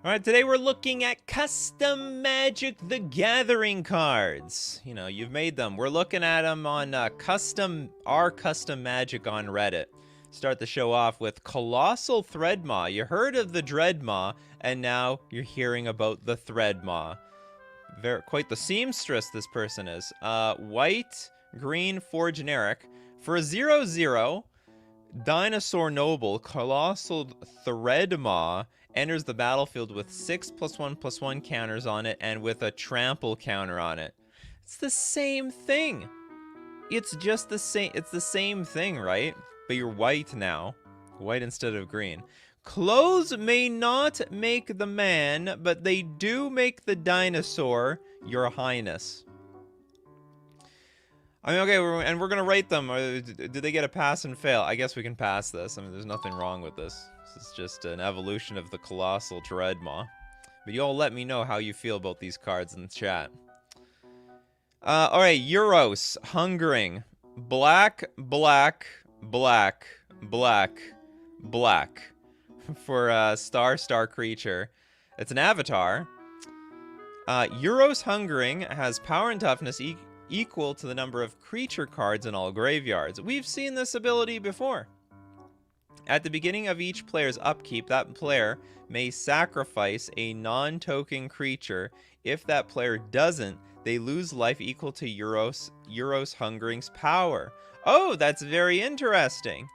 Alright, today we're looking at custom Magic the Gathering cards. You know, you've made them. We're looking at them on custom Magic on Reddit. Start the show off with Colossal Threadmaw. You heard of the Dreadmaw, and now you're hearing about the Threadmaw. Quite the seamstress this person is. White, green, 4 generic. For a 0/0, Dinosaur Noble, Colossal Threadmaw enters the battlefield with 6+1/+1 counters on it and with a trample counter on it. It's the same thing. It's just the same. It's the same thing, right? But you're white now. White instead of green. Clothes may not make the man, but they do make the dinosaur, Your Highness. I mean, okay, and we're going to rate them. Did they get a pass and fail? I guess we can pass this. I mean, there's nothing wrong with this. This is just an evolution of the Colossal Dreadmaw. But you all let me know how you feel about these cards in the chat. Alright, Euros, Hungering. Black, black, black, black, black. For a star creature. It's an avatar. Euros Hungering has power and toughness equal to the number of creature cards in all graveyards. We've seen this ability before. At the beginning of each player's upkeep, that player may sacrifice a non-token creature. If that player doesn't, they lose life equal to Euros Hungering's power. Oh, that's very interesting.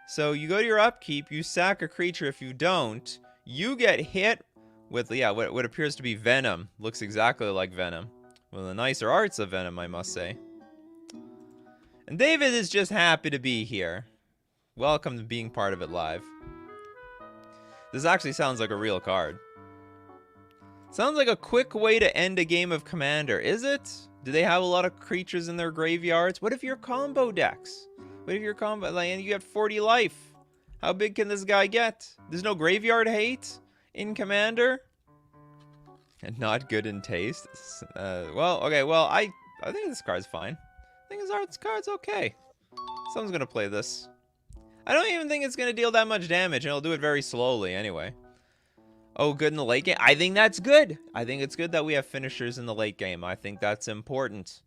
So you go to your upkeep, you sack a creature. If you don't, you get hit with, what appears to be Venom. Looks exactly like Venom. One of the nicer arts of Venom, I must say. And David is just happy to be here. Welcome to being part of it live. This actually sounds like a real card. Sounds like a quick way to end a game of Commander. Is it? Do they have a lot of creatures in their graveyards? What if you're combo decks? What if you're combo and you got 40 life? How big can this guy get? There's no graveyard hate in Commander? And not good in taste? Well, okay, well, I think this card's fine. I think this card's okay. Someone's gonna play this. I don't even think it's going to deal that much damage, and it'll do it very slowly anyway. Oh, good in the late game? I think that's good. I think it's good that we have finishers in the late game. I think that's important.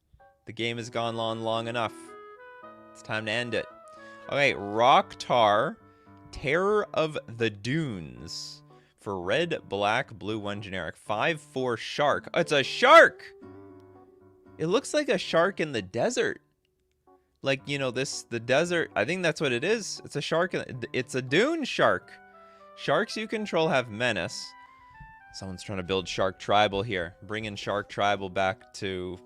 The game has gone long enough. It's time to end it. Okay, Rocktar, Terror of the Dunes. For red, black, blue, 1 generic. 5/4 shark. Oh, it's a shark! It looks like a shark in the desert. Like, you know, the desert, I think that's what it is. It's a shark, it's a dune shark. Sharks you control have menace. Someone's trying to build Shark Tribal here. Bringing Shark Tribal back to,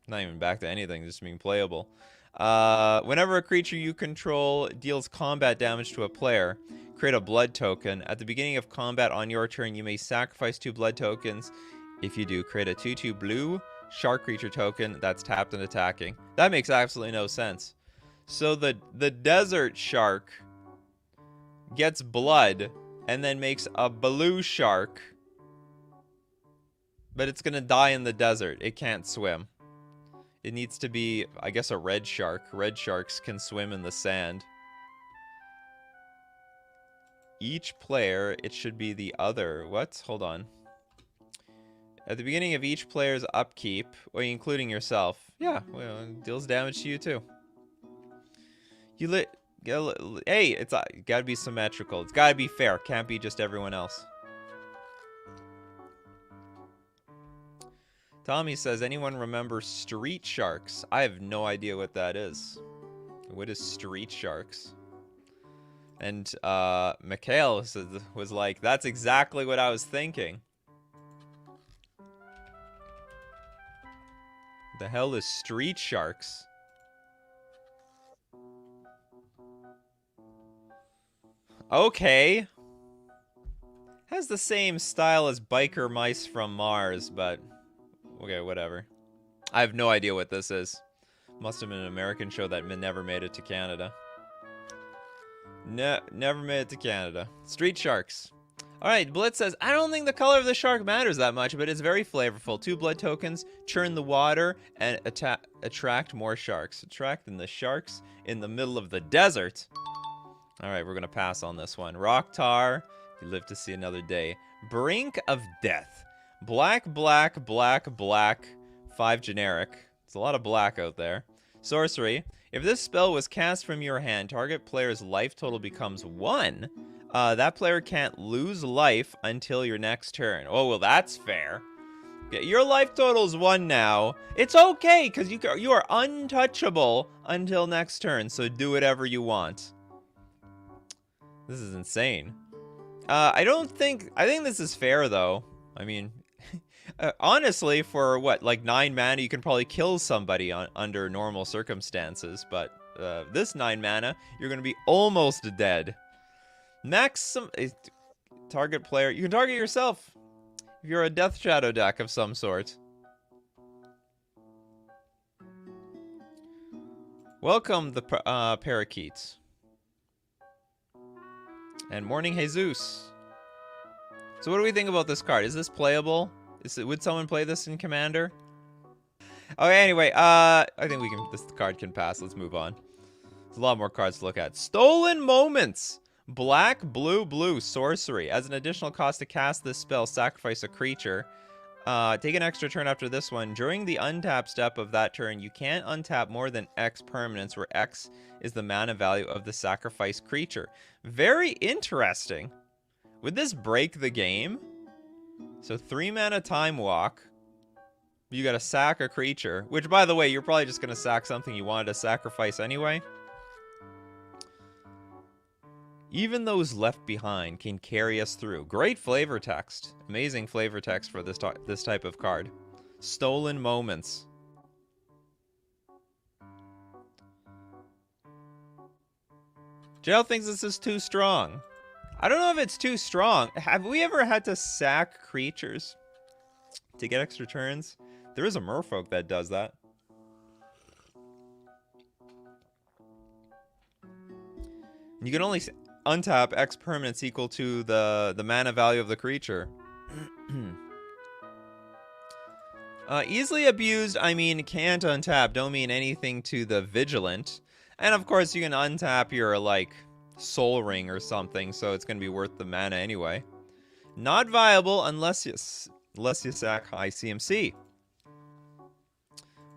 not even back to anything, just being playable. Whenever a creature you control deals combat damage to a player, create a blood token. At the beginning of combat on your turn, you may sacrifice 2 blood tokens. If you do, create a 2/2 blue shark creature token that's tapped and attacking. That makes absolutely no sense. So the desert shark gets blood and then makes a blue shark, but it's gonna die in the desert. It can't swim. It needs to be, I guess, a red shark. Red sharks can swim in the sand. Each player, it should be the other. What? Hold on. At the beginning of each player's upkeep, well, including yourself. Yeah, well, it deals damage to you too. Hey, it's gotta be symmetrical. It's gotta be fair. Can't be just everyone else. Tommy says, anyone remember Street Sharks? I have no idea what that is. What is Street Sharks? And Mikhail was like, that's exactly what I was thinking. The hell is Street Sharks? Okay. Has the same style as Biker Mice from Mars, but okay, whatever. I have no idea what this is. Must have been an American show that never made it to Canada. Never made it to Canada. Street Sharks. Alright, Blitz says, I don't think the color of the shark matters that much, but it's very flavorful. 2 blood tokens, churn the water, and attract more sharks. Attracting the sharks in the middle of the desert. Alright, we're going to pass on this one. Rocktar, You live to see another day. Brink of Death. Black, black, black, black. 5 generic. It's a lot of black out there. Sorcery. If this spell was cast from your hand, target player's life total becomes 1. That player can't lose life until your next turn. Oh, well, that's fair. Yeah, your life total is 1 now. It's okay, because you are untouchable until next turn, so do whatever you want. This is insane. I think this is fair, though. I mean, honestly, for what, like 9 mana, you can probably kill somebody under normal circumstances, but this 9 mana, you're going to be almost dead. Target player, you can target yourself if you're a Death Shadow deck of some sort. Welcome, the parakeets. And Morning Jesus. So what do we think about this card? Is this playable? Would someone play this in Commander? Okay, anyway, I think this card can pass. Let's move on. There's a lot more cards to look at. Stolen Moments. Black, blue, blue, sorcery. As an additional cost to cast this spell, sacrifice a creature. Take an extra turn after this one. During the untap step of that turn, you can't untap more than X permanents, where X is the mana value of the sacrificed creature. Very interesting. Would this break the game? So 3 mana Time Walk. You gotta sack a creature. Which, by the way, you're probably just gonna sack something you wanted to sacrifice anyway. Even those left behind can carry us through. Great flavor text. Amazing flavor text for this type of card. Stolen Moments. JL thinks this is too strong. I don't know if it's too strong. Have we ever had to sack creatures to get extra turns? There is a merfolk that does that. You can only untap X permanents equal to the mana value of the creature. Easily abused, I mean can't untap, don't mean anything to the vigilant. And of course you can untap your, like, Soul Ring or something, so it's going to be worth the mana anyway. Not viable unless you sack high CMC.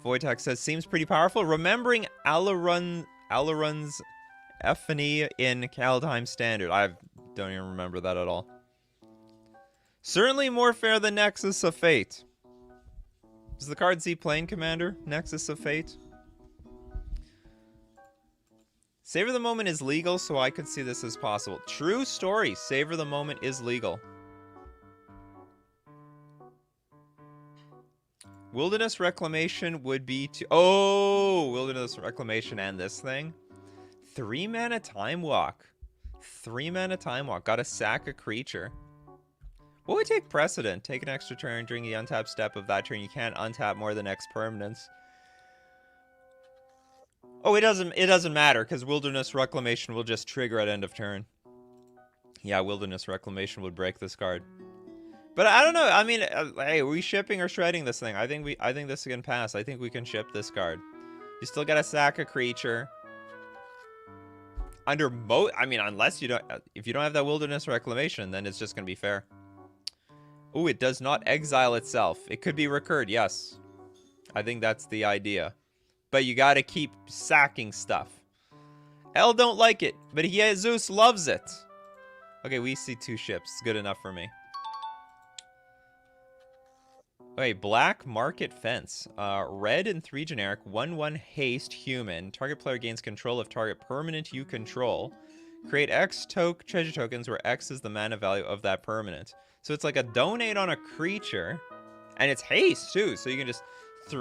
Voitex says, seems pretty powerful. Remembering Alaron's Ephany in Kaldheim Standard. I don't even remember that at all. Certainly more fair than Nexus of Fate. Does the card see playing Commander? Nexus of Fate? Savor the Moment is legal, so I could see this as possible. True story. Savor the Moment is legal. Wilderness Reclamation would be to... Oh! Wilderness Reclamation and this thing. 3 mana Time Walk. 3 mana Time Walk. Gotta sack a creature. What would take precedent? Take an extra turn during the untap step of that turn. You can't untap more than X permanents. Oh, it doesn't matter, because Wilderness Reclamation will just trigger at end of turn. Yeah, Wilderness Reclamation would break this card. But I don't know. I mean, hey, are we shipping or shredding this thing? I think this can pass. I think we can ship this card. You still gotta sack a creature. I mean, unless you don't, if you don't have that Wilderness Reclamation, then it's just gonna be fair. Oh, it does not exile itself. It could be recurred, yes. I think that's the idea. But you gotta keep sacking stuff. El don't like it, but Jesus loves it. Okay, we see 2 ships. It's good enough for me. Okay, Black Market Fence. Red and 3 generic, 1/1 haste human. Target player gains control of target permanent you control. Create X treasure tokens where X is the mana value of that permanent. So it's like a donate on a creature, and it's haste too, so you can just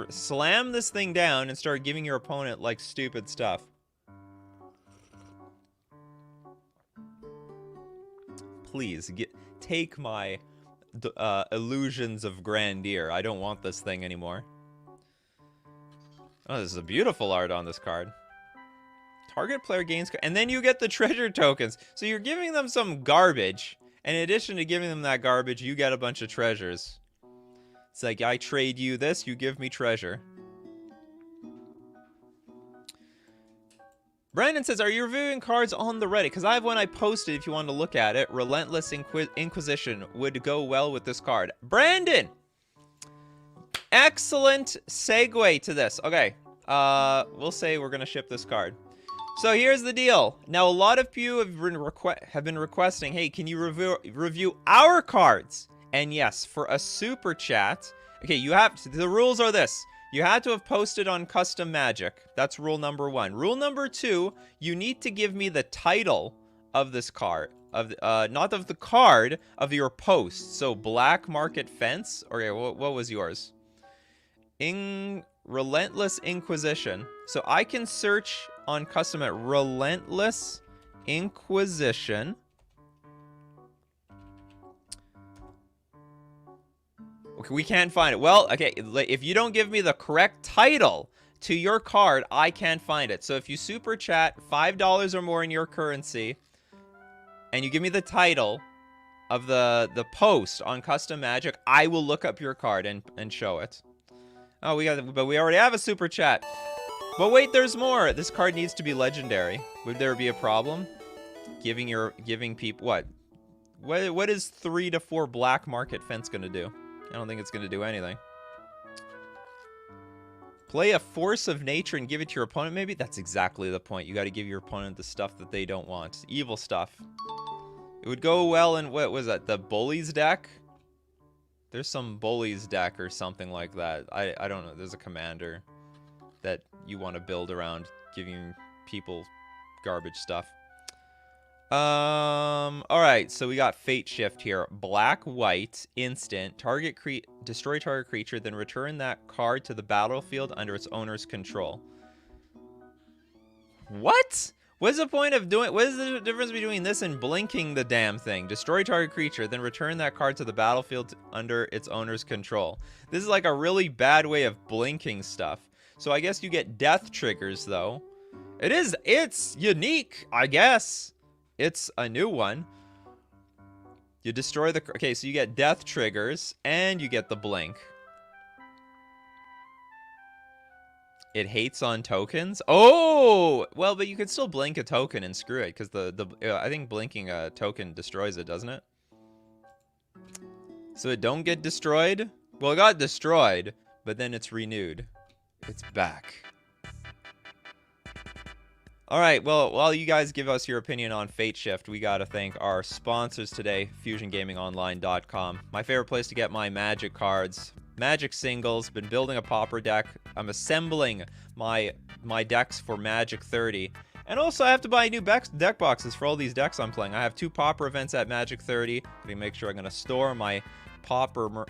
slam this thing down and start giving your opponent like stupid stuff. Please take my illusions of grandeur. I don't want this thing anymore. Oh, this is a beautiful art on this card. Target player gains, and then you get the treasure tokens. So you're giving them some garbage, and in addition to giving them that garbage, you get a bunch of treasures. It's like, I trade you this, you give me treasure. Brandon says, are you reviewing cards on the Reddit? Because I have one I posted if you want to look at it. Relentless Inquisition would go well with this card. Brandon! Excellent segue to this. Okay. We'll say we're going to ship this card. So here's the deal. Now, a lot of you have been requesting, hey, can you review our cards? And yes, for a super chat, okay, the rules are this. You had to have posted on Custom Magic. That's rule number 1. Rule number 2, you need to give me the title of this card. Not of the card, of your post. So, Black Market Fence. Okay, what was yours? Relentless Inquisition. So, I can search on Custom at Relentless Inquisition. Okay, we can't find it. Well, okay, if you don't give me the correct title to your card, I can't find it. So if you super chat $5 or more in your currency, and you give me the title of the post on Custom Magic, I will look up your card and show it. Oh, but we already have a super chat. But wait, there's more. This card needs to be legendary. Would there be a problem? Giving people what? What is 3 to 4 Black Market Fence gonna do? I don't think it's going to do anything. Play a force of nature and give it to your opponent, maybe? That's exactly the point. You got to give your opponent the stuff that they don't want. Evil stuff. It would go well in, what was that, the Bullies deck? There's some Bullies deck or something like that. I don't know. There's a commander that you want to build around giving people garbage stuff. Alright, so we got Fate Shift here. Black, white, instant, destroy target creature, then return that card to the battlefield under its owner's control. What? What's the point of doing, what is the difference between this and blinking the damn thing? Destroy target creature, then return that card to the battlefield under its owner's control. This is like a really bad way of blinking stuff. So I guess you get death triggers, though. It's unique, I guess. It's a new one. You destroy the... Okay, so you get death triggers, and you get the blink. It hates on tokens? Oh! Well, but you could still blink a token and screw it, because I think blinking a token destroys it, doesn't it? So it don't get destroyed? Well, it got destroyed, but then it's renewed. It's back. Alright, well, while you guys give us your opinion on Fate Shift, we gotta thank our sponsors today, FusionGamingOnline.com. My favorite place to get my Magic cards, Magic singles, been building a Pauper deck. I'm assembling my decks for Magic 30. And also, I have to buy new deck boxes for all these decks I'm playing. I have 2 Pauper events at Magic 30. I'm gonna make sure I'm gonna store my Pauper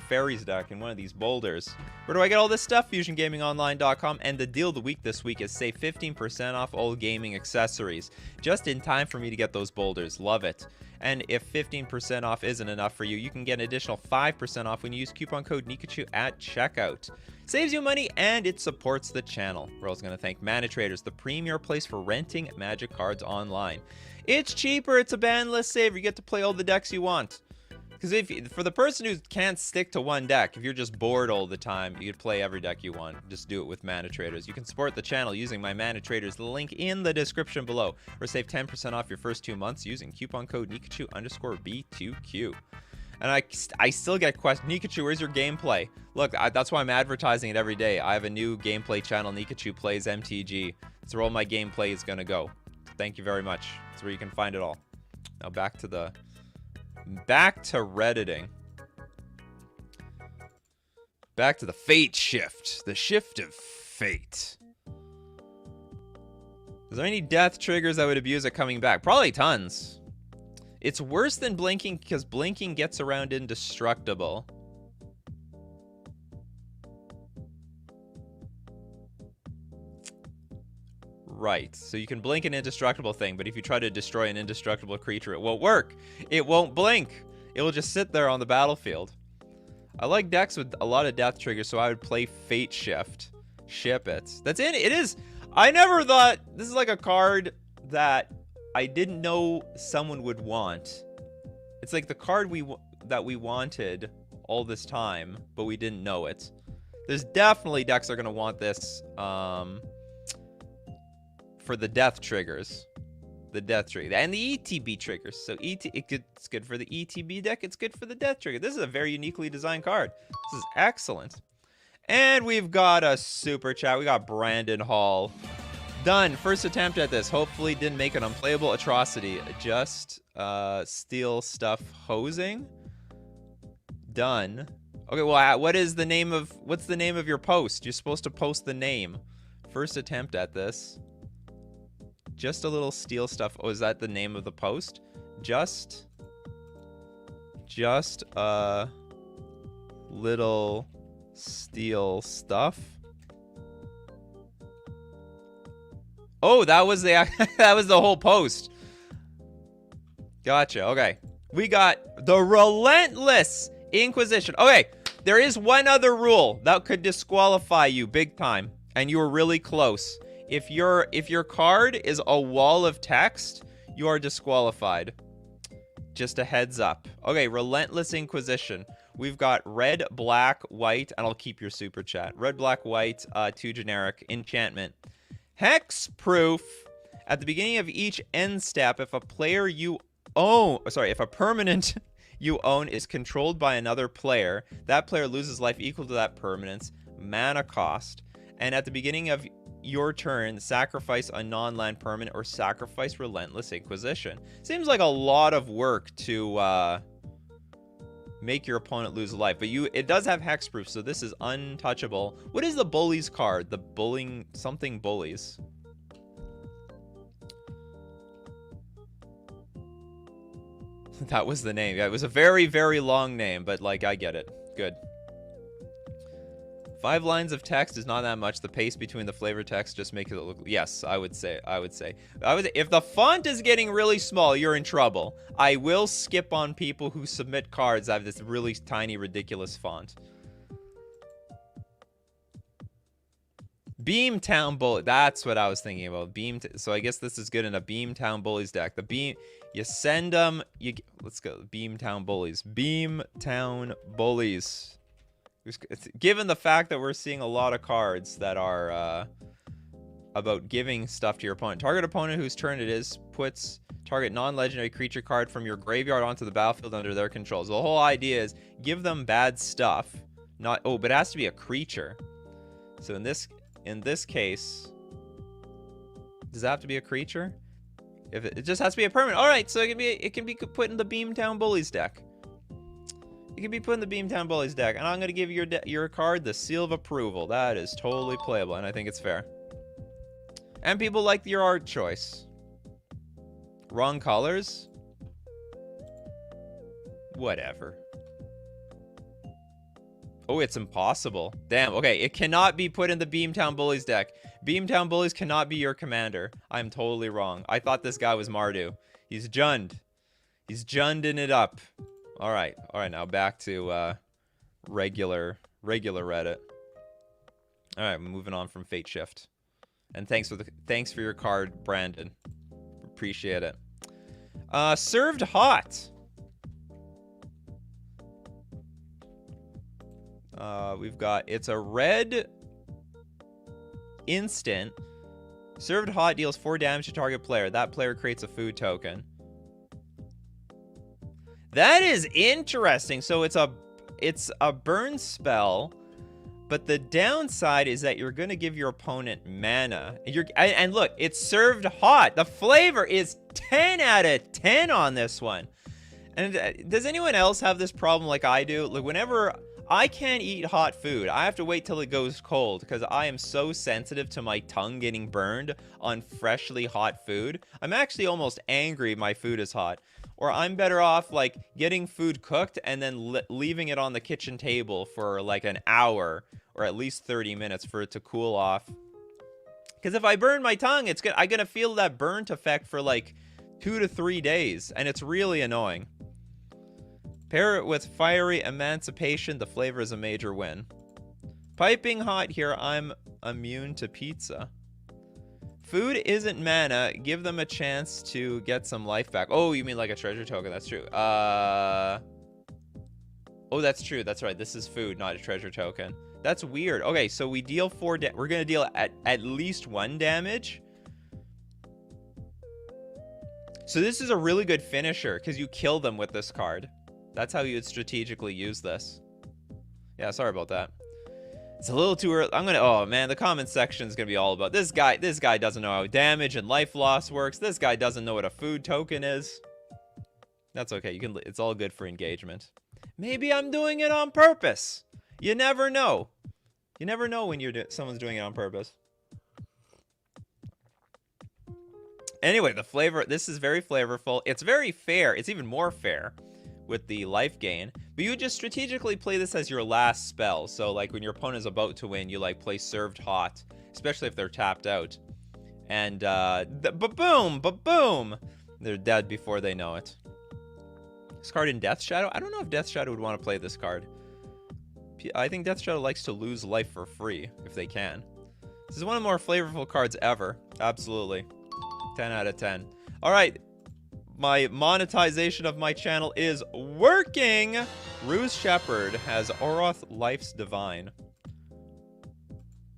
Fairies deck in one of these boulders. Where do I get all this stuff? FusionGamingOnline.com. And the deal of the week this week is save 15% off all gaming accessories. Just in time for me to get those boulders. Love it. And if 15% off isn't enough for you, you can get an additional 5% off when you use coupon code Nikachu at checkout. Saves you money and it supports the channel. We're also going to thank Mana Traders, the premier place for renting Magic cards online. It's cheaper. It's a bandless saver. You get to play all the decks you want. Because for the person who can't stick to one deck, if you're just bored all the time, you could play every deck you want. Just do it with Mana Traders. You can support the channel using my Mana Traders link in the description below, or save 10% off your first 2 months using coupon code Nikachu_B2Q. And I still get questions. Nikachu, where's your gameplay? Look, that's why I'm advertising it every day. I have a new gameplay channel, Nikachu Plays MTG. That's where all my gameplay is going to go. Thank you very much. That's where you can find it all. Now back to Redditing. Back to the Fate Shift. The shift of fate. Is there any death triggers I would abuse at coming back? Probably tons. It's worse than blinking because blinking gets around indestructible. Right, so you can blink an indestructible thing, but if you try to destroy an indestructible creature, it won't work. It won't blink. It will just sit there on the battlefield. I like decks with a lot of death triggers, so I would play Fate Shift. Ship it. That's it. It is. I never thought this is like a card that I didn't know someone would want. It's like the card that we wanted all this time, but we didn't know it. There's definitely decks that are going to want this. for the death triggers. The death trigger. And the ETB triggers. So it's good for the ETB deck. It's good for the death trigger. This is a very uniquely designed card. This is excellent. And we've got a super chat. We got Brandon Hall. Done. First attempt at this. Hopefully didn't make an unplayable atrocity. Just steal stuff hosing. Done. Okay, well, what's the name of your post? You're supposed to post the name. First attempt at this. Just a little steal stuff. Oh, is that the name of the post? Just a little steal stuff. Oh, that was the that was the whole post. Gotcha. Okay. We got the relentless Inquisition. Okay, there is one other rule that could disqualify you big time, and you were really close. If your card is a wall of text, you are disqualified. Just a heads up. Okay, Relentless Inquisition. We've got red, black, white, and I'll keep your super chat. Red, black, white, 2 generic. Enchantment. Hexproof. At the beginning of each end step, if a permanent you own is controlled by another player, that player loses life equal to that permanent's mana cost. And at the beginning of your turn, sacrifice a non-land permanent or sacrifice Relentless Inquisition. Seems like a lot of work to make your opponent lose life, but it does have hexproof, so this is untouchable. What is the bullies card? The bullying something bullies. That was the name. Yeah, it was a very, very long name, but like I get it. Good. 5 lines of text is not that much. The pace between the flavor text just makes it look... Yes, I would say. If the font is getting really small, you're in trouble. I will skip on people who submit cards that have this really tiny, ridiculous font. Beamtown Bully. That's what I was thinking about. So I guess this is good in a Beamtown Bullies deck. You send them... Let's go. Beamtown Bullies. Beamtown Bullies. Given the fact that we're seeing a lot of cards that are about giving stuff to your opponent. Target opponent whose turn it is puts target non-legendary creature card from your graveyard onto the battlefield under their control. So the whole idea is give them bad stuff. But it has to be a creature. So in this case, does it have to be a creature? If it just has to be a permanent. All right, so it can be put in the Beamtown Bullies deck. It can be put in the Beamtown Bullies deck, and I'm gonna give your card the seal of approval. That is totally playable, and I think it's fair. And people like your art choice. Wrong colors? Whatever. Oh, it's impossible. Damn, okay, it cannot be put in the Beamtown Bullies deck. Beamtown Bullies cannot be your commander. I'm totally wrong. I thought this guy was Mardu. He's Jund. He's Junding it up. All right, now back to regular Reddit. All right, moving on from Fate Shift. And thanks for your card, Brandon. Appreciate it. Served hot. We've got, it's a red instant. Served hot deals 4 damage to target player. That player creates a food token. That is interesting. So it's a burn spell, but the downside is that you're going to give your opponent mana. And look, it's served hot. The flavor is 10 out of 10 on this one. And does anyone else have this problem like I do? Like whenever I can't eat hot food, I have to wait till it goes cold because I am so sensitive to my tongue getting burned on freshly hot food. I'm actually almost angry my food is hot. Or I'm better off like getting food cooked and then leaving it on the kitchen table for like an hour or at least 30 minutes for it to cool off. Because if I burn my tongue, I'm gonna feel that burnt effect for like 2 to 3 days, and it's really annoying. Pair it with Fiery Emancipation. The flavor is a major win. Piping hot here. I'm immune to pizza. Food isn't mana. Give them a chance to get some life back. Oh, you mean like a treasure token? That's true. Oh, that's true. That's right. This is food, not a treasure token. That's weird. Okay, so we deal 4 we're going to deal at least 1 damage. So this is a really good finisher because you kill them with this card. That's how you would strategically use this. Yeah, sorry about that. It's a little too early. I'm gonna, oh man, the comment section is gonna be all about this guy. This guy doesn't know how damage and life loss works. This guy doesn't know what a food token is. That's okay. You can. It's all good for engagement. Maybe I'm doing it on purpose. You never know. You never know when someone's doing it on purpose. Anyway, the flavor. This is very flavorful. It's very fair. It's even more fair with the life gain. But you would just strategically play this as your last spell. So like when your opponent's about to win, you like play served hot, especially if they're tapped out. And ba-boom, ba-boom. They're dead before they know it. This card in Death Shadow? I don't know if Death Shadow would want to play this card. I think Death Shadow likes to lose life for free, if they can. This is one of the more flavorful cards ever. Absolutely. 10 out of 10. Alright. My monetization of my channel is working! Ruse Shepherd has Auroth Life's Divine.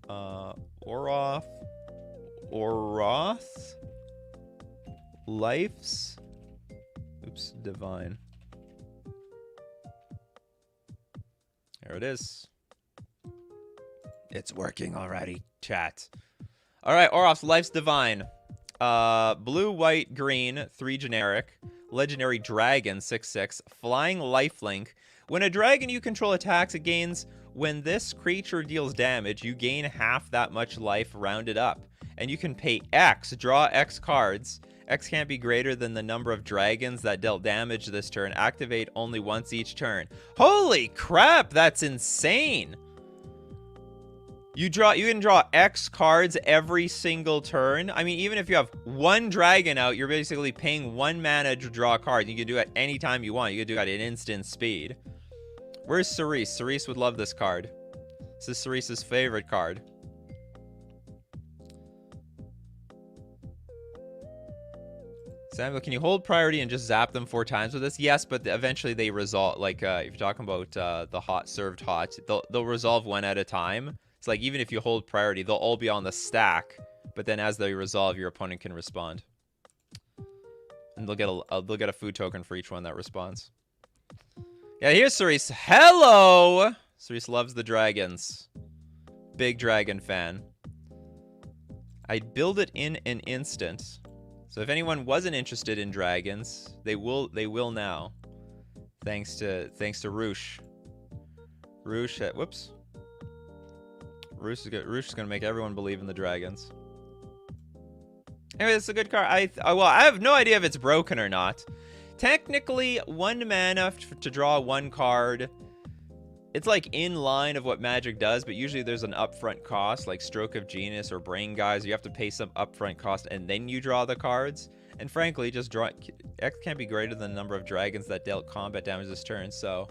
Auroth Life's... Oops, Divine. There it is. It's working already, chat. Alright, Auroth's Life's Divine. Blue, white, green, 3 generic. Legendary Dragon, 6/6. Flying Lifelink. When a dragon you control attacks, it gains... When this creature deals damage, you gain half that much life rounded up. And you can pay X, draw X cards. X can't be greater than the number of dragons that dealt damage this turn. Activate only once each turn. Holy crap, that's insane! You can draw X cards every single turn. I mean, even if you have one dragon out, you're basically paying 1 mana to draw a card. You can do it anytime you want. You can do it at instant speed. Where's Cerise? Cerise would love this card. This is Cerise's favorite card. Samuel, can you hold priority and just zap them 4 times with this? Yes, but eventually they resolve. Like, if you're talking about the hot served hot, they'll resolve 1 at a time. It's like even if you hold priority, they'll all be on the stack. But then as they resolve, your opponent can respond, and they'll get a food token for each one that responds. Yeah, here's Cerise. Hello! Cerise loves the dragons. Big dragon fan. I'd build it in an instant. So if anyone wasn't interested in dragons, they will now. Thanks to Roosh. Roosh, whoops. Roosh is gonna make everyone believe in the dragons. Anyway, it's a good card. Well, I have no idea if it's broken or not. Technically, 1 mana to draw 1 card. It's like in line of what Magic does, but usually there's an upfront cost, like Stroke of Genius or Brain Guys. You have to pay some upfront cost, and then you draw the cards. And frankly, just draw X can't be greater than the number of dragons that dealt combat damage this turn. So,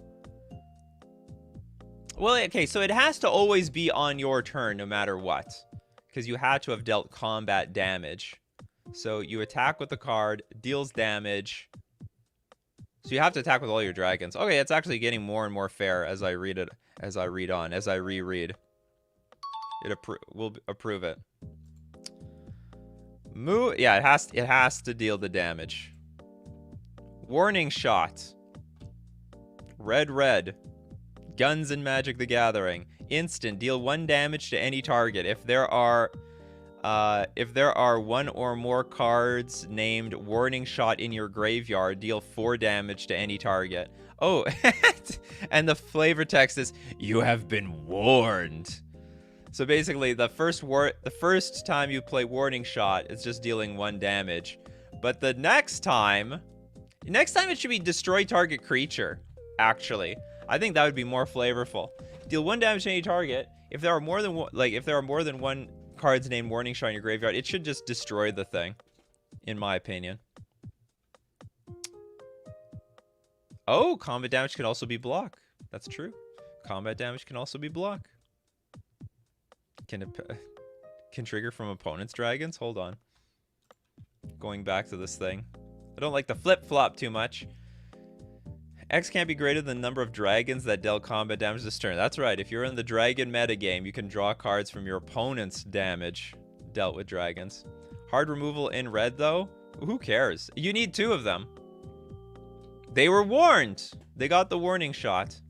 well, okay, so it has to always be on your turn, no matter what, because you had to have dealt combat damage. So you attack with the card, deals damage. So you have to attack with all your dragons. Okay, it's actually getting more and more fair as I read it, as I reread. We'll approve it. Yeah, it has to deal the damage. Warning shot. Red. Guns in Magic the Gathering. Instant, deal 1 damage to any target. If there are 1 or more cards named Warning Shot in your graveyard, deal 4 damage to any target. Oh, and the flavor text is, "You have been warned." So basically, the first time you play Warning Shot, it's just dealing 1 damage. But the next time it should be destroy target creature, actually. I think that would be more flavorful. Deal 1 damage to any target. If there are more than one cards named Warning Shot in your graveyard, it should just destroy the thing, in my opinion. Oh, combat damage can also be block. That's true. Combat damage can also be block. Can trigger from opponent's dragons? Hold on. Going back to this thing. I don't like the flip-flop too much. X can't be greater than the number of dragons that dealt combat damage this turn. That's right. If you're in the dragon metagame, you can draw cards from your opponent's damage dealt with dragons. Hard removal in red, though. Who cares? You need 2 of them. They were warned. They got the warning shot.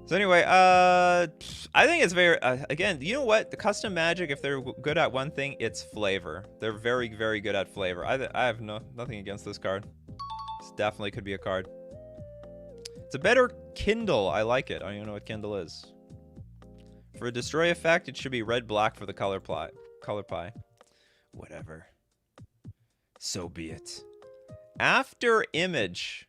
So anyway, I think it's very, again, you know what? The custom magic, if they're good at one thing, it's flavor. They're very, very good at flavor. I have nothing against this card. This definitely could be a card. It's a better Kindle. I like it. I don't even know what Kindle is. For a destroy effect, it should be red-black for the color pie. Whatever. So be it. After image.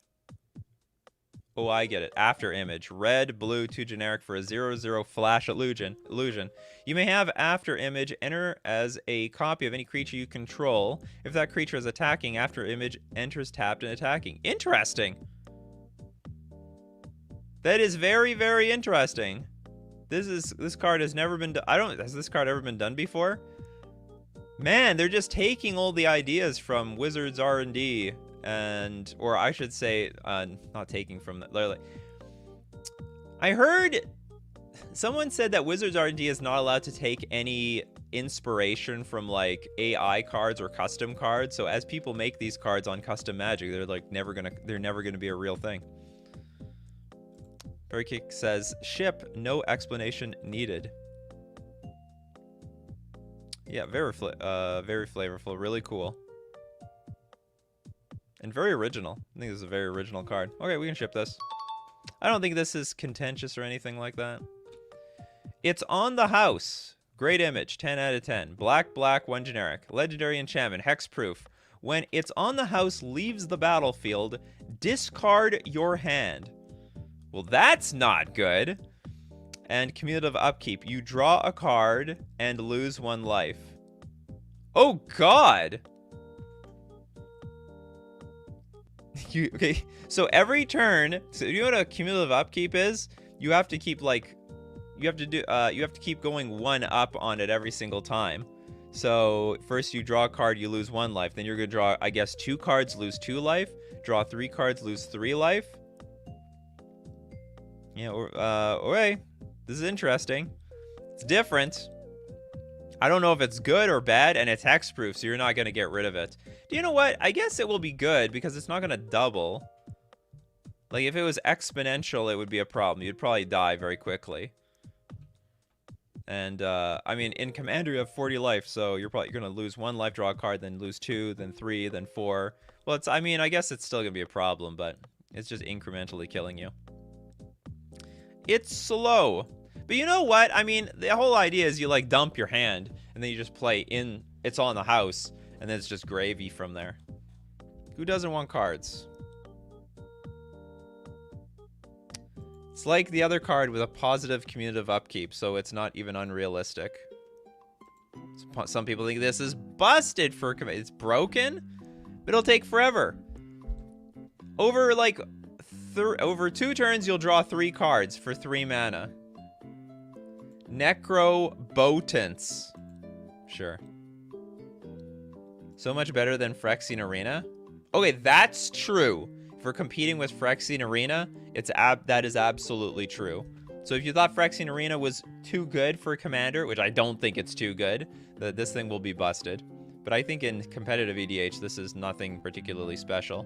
Oh, I get it. After image. Red, blue, 2 generic for a 0/0 flash illusion. You may have after image enter as a copy of any creature you control. If that creature is attacking, after image enters tapped and attacking. Interesting. That is very, very interesting. This card has never been done. Has this card ever been done before? Man, they're just taking all the ideas from Wizards R&D or I should say, not taking from that. I heard someone said that Wizards R&D is not allowed to take any inspiration from like AI cards or custom cards. So as people make these cards on custom Magic, they're never gonna be a real thing. Berrykick says, ship, no explanation needed. Yeah, very flavorful, really cool. And very original. I think this is a very original card. Okay, we can ship this. I don't think this is contentious or anything like that. It's on the house. Great image, 10 out of 10. Black, 1 generic. Legendary enchantment, hexproof. When it's on the house, leaves the battlefield, discard your hand. Well, that's not good. And cumulative upkeep. You draw a card and lose 1 life. Oh, God. Okay, so every turn, so you know what a cumulative upkeep is? You have to keep you have to keep going 1 up on it every single time. So first you draw a card, you lose 1 life. Then you're gonna draw, I guess, 2 cards, lose 2 life. Draw 3 cards, lose 3 life. Yeah, okay. This is interesting. It's different. I don't know if it's good or bad, and it's hexproof, so you're not going to get rid of it. Do you know what? I guess it will be good, because it's not going to double. Like, if it was exponential, it would be a problem. You'd probably die very quickly. And, I mean, in Commander, you have 40 life, so you're probably going to lose 1 life, draw a card, then lose 2, then 3, then 4. Well, I mean, I guess it's still going to be a problem, but it's just incrementally killing you. It's slow. But you know what? I mean, the whole idea is you, like, dump your hand, and then you just play in, it's all in the house, and then it's just gravy from there. Who doesn't want cards? It's like the other card with a positive cumulative upkeep, so it's not even unrealistic. Some people think this is busted for... It's broken, but it'll take forever. Over, like, over 2 turns, you'll draw 3 cards for 3 mana. Necrobotance. Sure. So much better than Phyrexian Arena? Okay, that's true. If we're competing with Phyrexian Arena, that is absolutely true. So if you thought Phyrexian Arena was too good for Commander, which I don't think it's too good, this thing will be busted. But I think in competitive EDH, this is nothing particularly special.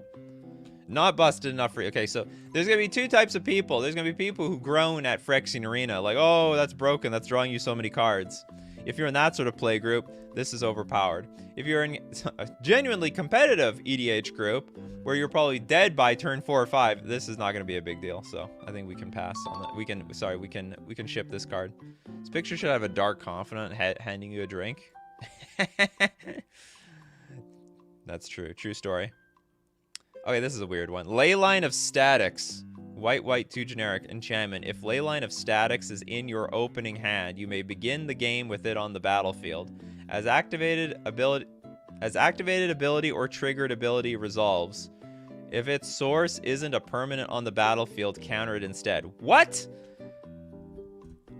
Not busted enough for you. Okay, so there's going to be 2 types of people. There's going to be people who groan at Phyrexian Arena, like, oh, that's broken, that's drawing you so many cards. If you're in that sort of play group, this is overpowered. If you're in a genuinely competitive EDH group, where you're probably dead by turn 4 or 5, this is not going to be a big deal. So I think we can pass on that. We can ship this card. This picture should have a Dark Confidant handing you a drink. That's true. True story. Okay, this is a weird one. Leyline of Statics. White, 2 generic. Enchantment. If Leyline of Statics is in your opening hand, you may begin the game with it on the battlefield. As activated ability or triggered ability resolves. If its source isn't a permanent on the battlefield, counter it instead. What?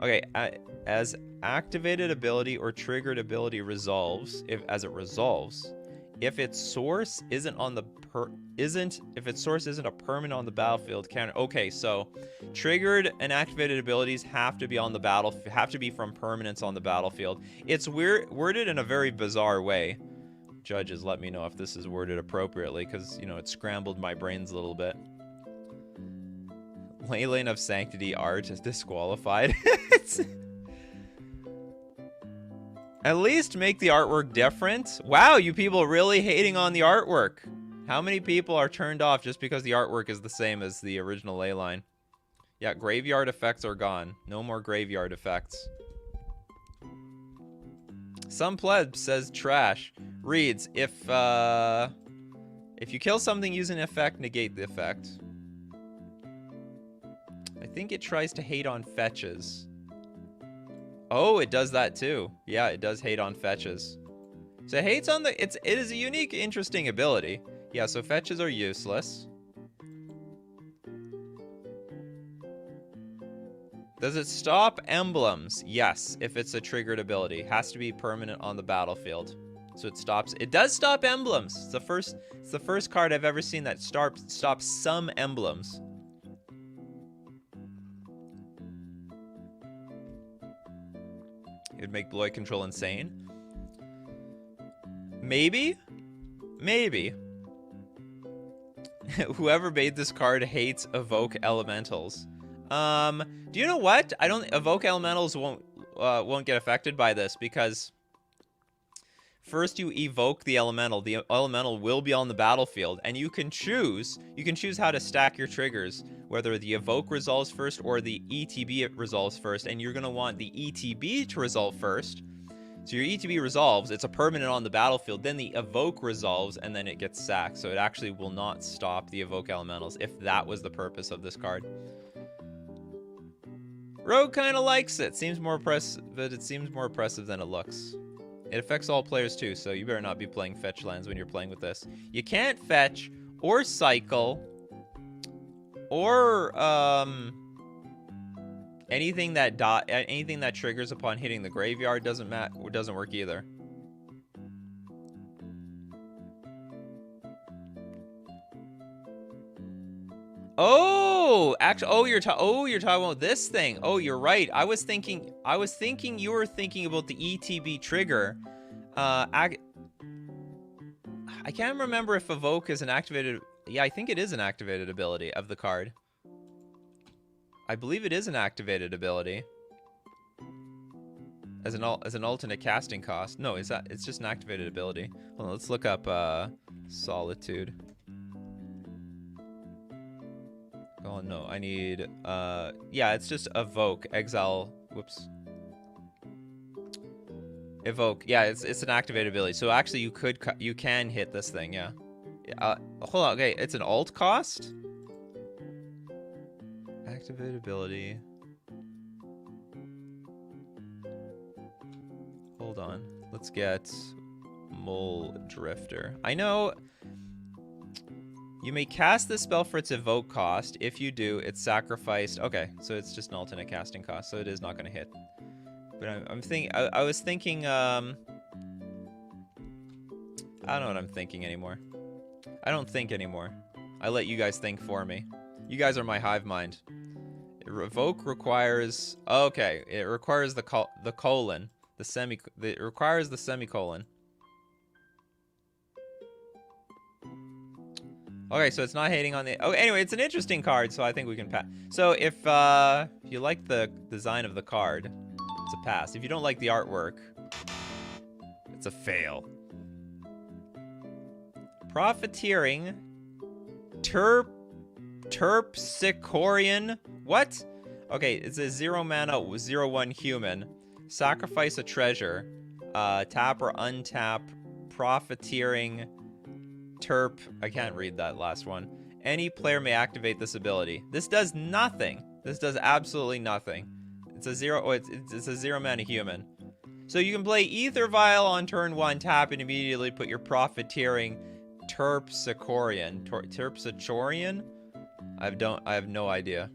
Okay, as activated ability or triggered ability resolves, as it resolves, if its source isn't on the if its source isn't a permanent on the battlefield counter. Okay, so triggered and activated abilities have to be on the have to be from permanents on the battlefield. It's worded in a very bizarre way. Judges, let me know if this is worded appropriately, because, you know, it scrambled my brains a little bit. Leyline of Sanctity art is disqualified. At least make the artwork different. Wow, you people really hating on the artwork. How many people are turned off just because the artwork is the same as the original Leyline? Yeah, graveyard effects are gone. No more graveyard effects. Some pleb says trash. Reads, if you kill something using an effect, negate the effect. I think it tries to hate on fetches. Oh, it does that too. Yeah, it does hate on fetches. So it hates on the... it is a unique, interesting ability. Yeah, so fetches are useless. Does it stop emblems? Yes, if it's a triggered ability. Has to be permanent on the battlefield. So it stops... it does stop emblems. It's the first card I've ever seen that stops some emblems. It would make Bloy control insane. Maybe? Maybe. Whoever made this card hates evoke elementals. Do you know what? I don't... evoke elementals won't get affected by this, because first you evoke the elemental. The elemental will be on the battlefield, and you can choose how to stack your triggers, whether the evoke resolves first or the ETB resolves first, and you're going to want the ETB to resolve first. So your ETB resolves, it's a permanent on the battlefield, then the evoke resolves, and then it gets sacked. So it actually will not stop the evoke elementals, if that was the purpose of this card. Rogue kind of likes it. Seems more oppressive, but it seems more oppressive than it looks. It affects all players too, so you better not be playing fetch lands when you're playing with this. You can't fetch or cycle or anything that triggers upon hitting the graveyard doesn't work either. Oh, actually, you're talking about this thing. Oh, you're right. I was thinking you were thinking about the ETB trigger. I can't remember if evoke is an activated... yeah, I think it is an activated ability of the card. I believe it is an activated ability. As an alternate casting cost. No, it's just an activated ability. Hold on, let's look up Solitude. Oh no, I need yeah, it's just evoke, exile, whoops. Evoke. Yeah, it's an activated ability. So actually you can hit this thing, yeah. Hold on, okay, it's an alt cost? Activate ability. Hold on. Let's get Mole Drifter. I know you may cast this spell for its evoke cost. If you do, it's sacrificed. Okay, so it's just an alternate casting cost, so it is not going to hit. But I was thinking, I don't know what I'm thinking anymore. I don't think anymore. I let you guys think for me. You guys are my hive mind. Evoke requires... okay, it requires the colon. It requires the semicolon. Okay, so it's not hating on the... oh, anyway, it's an interesting card, so I think we can pass. So if you like the design of the card, it's a pass. If you don't like the artwork, it's a fail. Profiteering. Terpsichorean. What? Okay, it's a 0 mana, 0/1 human. Sacrifice a treasure. Tap or untap. Profiteering. Terp. I can't read that last one. Any player may activate this ability. This does nothing. This does absolutely nothing. It's a 0. Oh, it's a 0 mana human. So you can play Ether Vial on turn 1, tap, and immediately put your Profiteering Terpsichorean. Terpsichorean? I have no idea.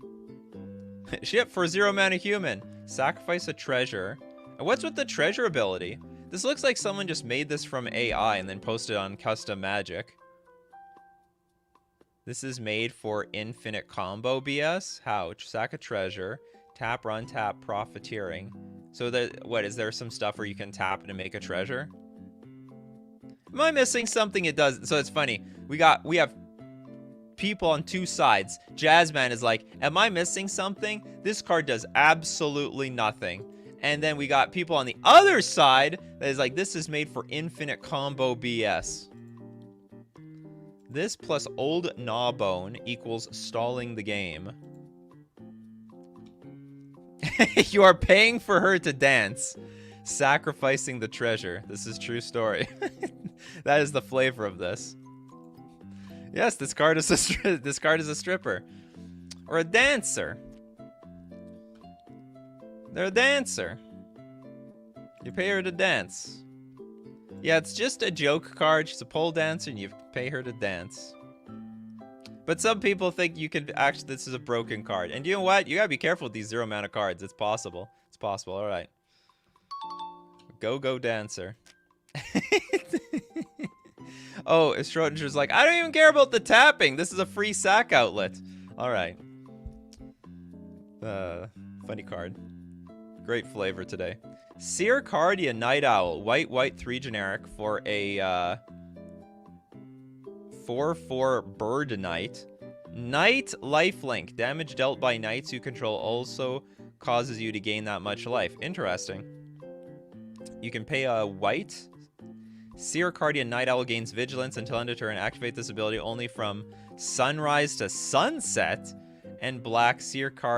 Shit, for 0 mana human. Sacrifice a treasure. And what's with the treasure ability? This looks like someone just made this from AI and then posted on custom magic. This is made for infinite combo BS. How? Sack a treasure. Tap, run, tap, profiteering. So what, is there some stuff where you can tap to make a treasure? Am I missing something? It does. So it's funny. We have people on two sides. Jazzman is like, am I missing something? This card does absolutely nothing. And then we got people on the other side that is like, this is made for infinite combo BS. This plus old gnawbone equals stalling the game. You are paying for her to dance. Sacrificing the treasure. This is true story. That is the flavor of this. Yes, this card is a stripper. Or a dancer. They're a dancer. You pay her to dance. Yeah, it's just a joke card. She's a pole dancer and you pay her to dance. But some people think you can actually, this is a broken card. And you know what? You gotta be careful with these 0 mana cards. It's possible. It's possible. All right. Go dancer. Oh, Schrodinger's like, I don't even care about the tapping. This is a free sack outlet. All right. Funny card. Great flavor today. Circadia Night Owl. White, 3 generic for a 4/4 bird knight. Knight lifelink. Damage dealt by knights you control also causes you to gain that much life. Interesting. You can pay a white. Circadia Night Owl gains vigilance until end of turn. Activate this ability only from sunrise to sunset. And black Circadian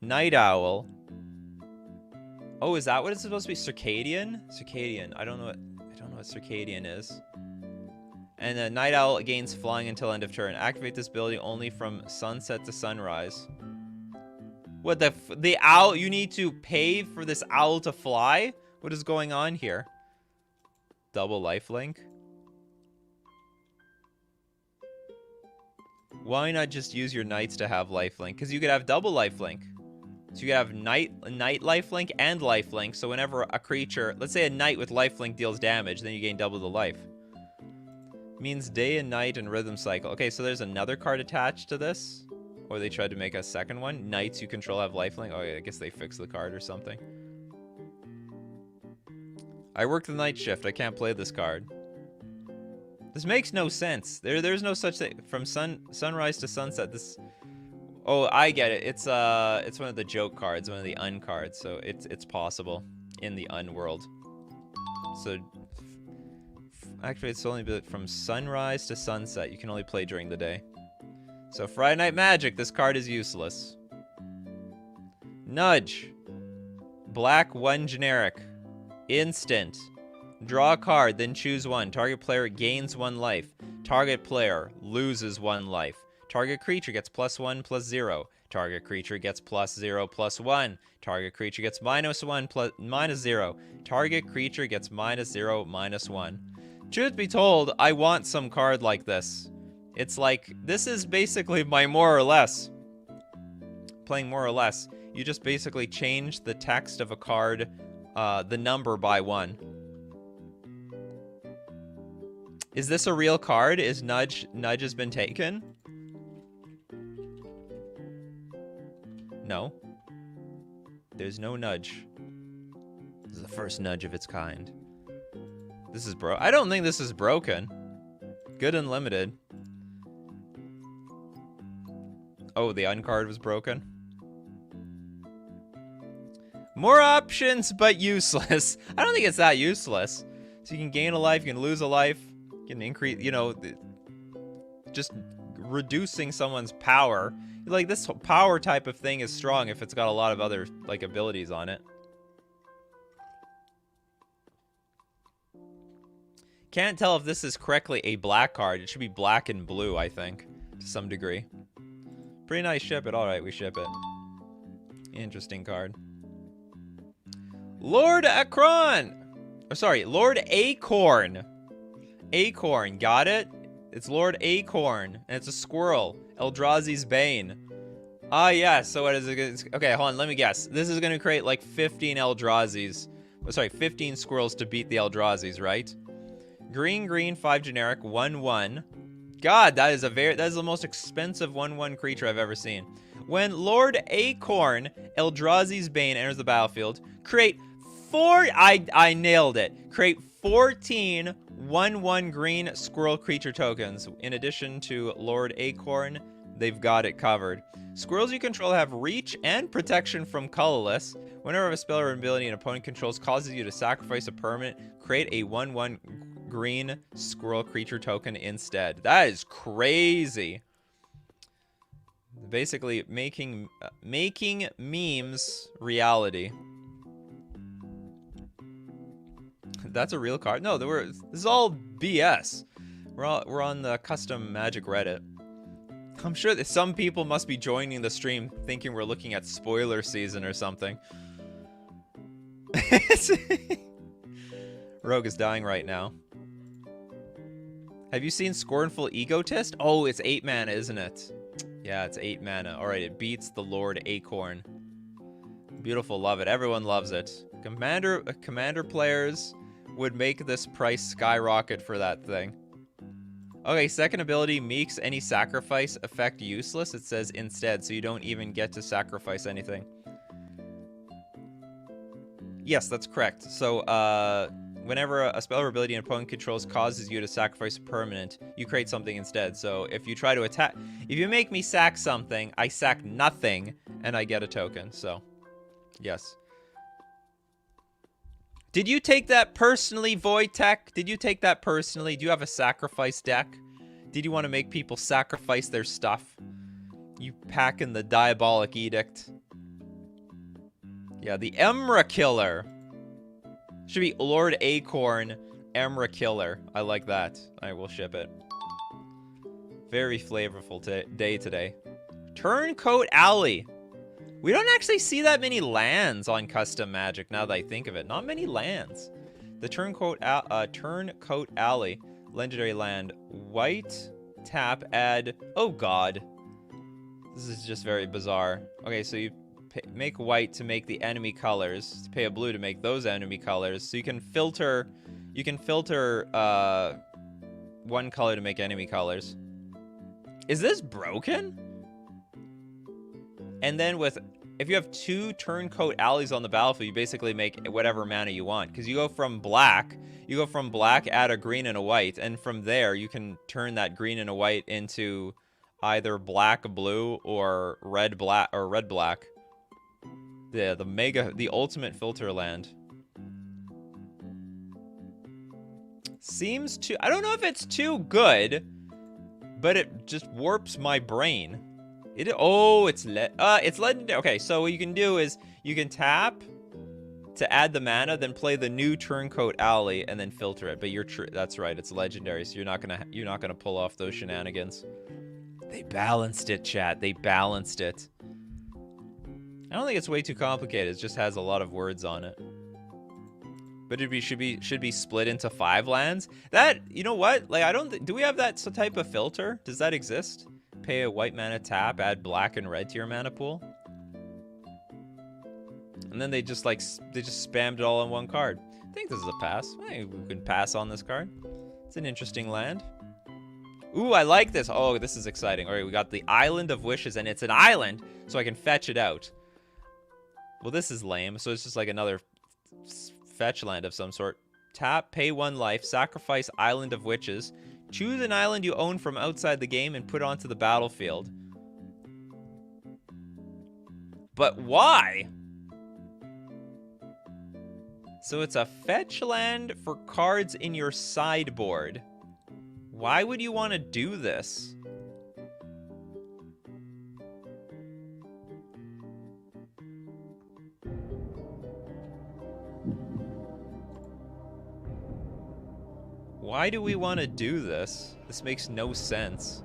Night Owl. Oh, is that what it's supposed to be? Circadian? Circadian. I don't know what Circadian is. And the Night Owl gains flying until end of turn. Activate this ability only from sunset to sunrise. What, the owl, you need to pay for this owl to fly? What is going on here? Double lifelink? Why not just use your knights to have lifelink? Because you could have double lifelink. So you could have knight lifelink and lifelink. So whenever a creature, let's say a knight with lifelink deals damage, then you gain double the life. Means day and night and rhythm cycle. Okay, so there's another card attached to this. Or they tried to make a second one. Knights you control have lifelink. Oh yeah, I guess they fixed the card or something. I work the night shift. I can't play this card. This makes no sense. There's no such thing. From sunrise to sunset. This. Oh, I get it. It's one of the joke cards, one of the un cards. So it's possible in the un world. So actually, it's only from sunrise to sunset. You can only play during the day. So Friday Night Magic, this card is useless. Nudge. Black 1 generic. Instant. Draw a card, then choose one. Target player gains 1 life. Target player loses 1 life. Target creature gets +1/+0. Target creature gets +0/+1. Target creature gets -1 -0. Target creature gets -0 -1. Truth be told, I want some card like this. It's like, this is basically my more or less. Playing more or less. You just basically change the text of a card, the number by 1. Is this a real card? Is Nudge has been taken? No. There's no Nudge. This is the first Nudge of its kind. This is I don't think this is broken. Good Unlimited. Oh, the uncard was broken. More options, but useless. I don't think it's that useless. So you can gain a life, you can lose a life, you can increase, you know, just reducing someone's power. Like, this power type of thing is strong if it's got a lot of other, like, abilities on it. Can't tell if this is correctly a black card. It should be black and blue, I think, to some degree. Pretty nice ship it. All right, we ship it. Interesting card. Lord Acorn. Oh, sorry, Lord Acorn. Acorn, got it? It's Lord Acorn, and it's a squirrel. Eldrazi's Bane. Ah, yeah. So what is it? Okay, hold on. Let me guess. This is going to create like 15 eldrazi's. Oh, sorry, 15 squirrels to beat the eldrazi's, right? Green, green, 5 generic, 1/1. God, that is the most expensive 1/1 creature I've ever seen. When Lord Acorn, Eldrazi's Bane, enters the battlefield, create I nailed it. Create 14 1/1 green squirrel creature tokens. In addition to Lord Acorn, they've got it covered. Squirrels you control have reach and protection from colorless. Whenever a spell or ability an opponent controls causes you to sacrifice a permanent, create a 1/1 green squirrel creature token instead. That is crazy. Basically making memes reality. That's a real card? No, this is all BS. We're on the custom Magic Reddit. I'm sure that some people must be joining the stream thinking we're looking at spoiler season or something. Rogue is dying right now. Have you seen Scornful Egotist? Oh, it's 8 mana, isn't it? Yeah, it's 8 mana. Alright, it beats the Lord Acorn. Beautiful, love it. Everyone loves it. Commander players would make this price skyrocket for that thing. Okay, second ability makes any sacrifice effect useless. It says instead, so you don't even get to sacrifice anything. Yes, that's correct. So, whenever a spell or ability an opponent controls causes you to sacrifice a permanent, you create something instead. So if you try to attack, if you make me sack something, I sack nothing, and I get a token. So, yes. Did you take that personally, Voidtech? Did you take that personally? Do you have a sacrifice deck? Did you want to make people sacrifice their stuff? You pack in the Diabolic Edict. Yeah, the Emra Killer. Should be Lord Acorn, Emra Killer. I like that. I will ship it. Very flavorful day today. Turncoat Alley. We don't actually see that many lands on custom Magic now that I think of it. Not many lands. The Turncoat Alley. Legendary land. White. Tap. Add. Oh god. This is just very bizarre. Okay, so you make white to make the enemy colors. Pay a blue to make those enemy colors. So you can filter. One color to make enemy colors. Is this broken? And then if you have 2 Turncoat Alleys on the battlefield, you basically make whatever mana you want. Because you go from black, add a green and a white, and from there you can turn that green and a white into either black, blue, or red, black, Yeah, the ultimate filter land. Seems to, I don't know if it's too good, but it just warps my brain. It's legendary. Okay, so what you can do is you can tap to add the mana, then play the new Turncoat Alley and then filter it. But that's right, it's legendary, so you're not gonna pull off those shenanigans. They balanced it, chat. They balanced it. I don't think it's way too complicated. It just has a lot of words on it. But it should be split into 5 lands. That, you know what? Like, do we have that type of filter? Does that exist? Pay a white mana tap, add black and red to your mana pool. And then they just spammed it all in one card. I think this is a pass. I think we can pass on this card. It's an interesting land. Ooh, I like this. Oh, this is exciting. All right, we got the Island of Wishes, and it's an island, so I can fetch it out. Well, this is lame. So it's just like another fetch land of some sort. Tap, pay 1 life, sacrifice Island of Witches. Choose an island you own from outside the game and put it onto the battlefield. But why? So it's a fetch land for cards in your sideboard. Why would you want to do this? Why do we want to do this? This makes no sense.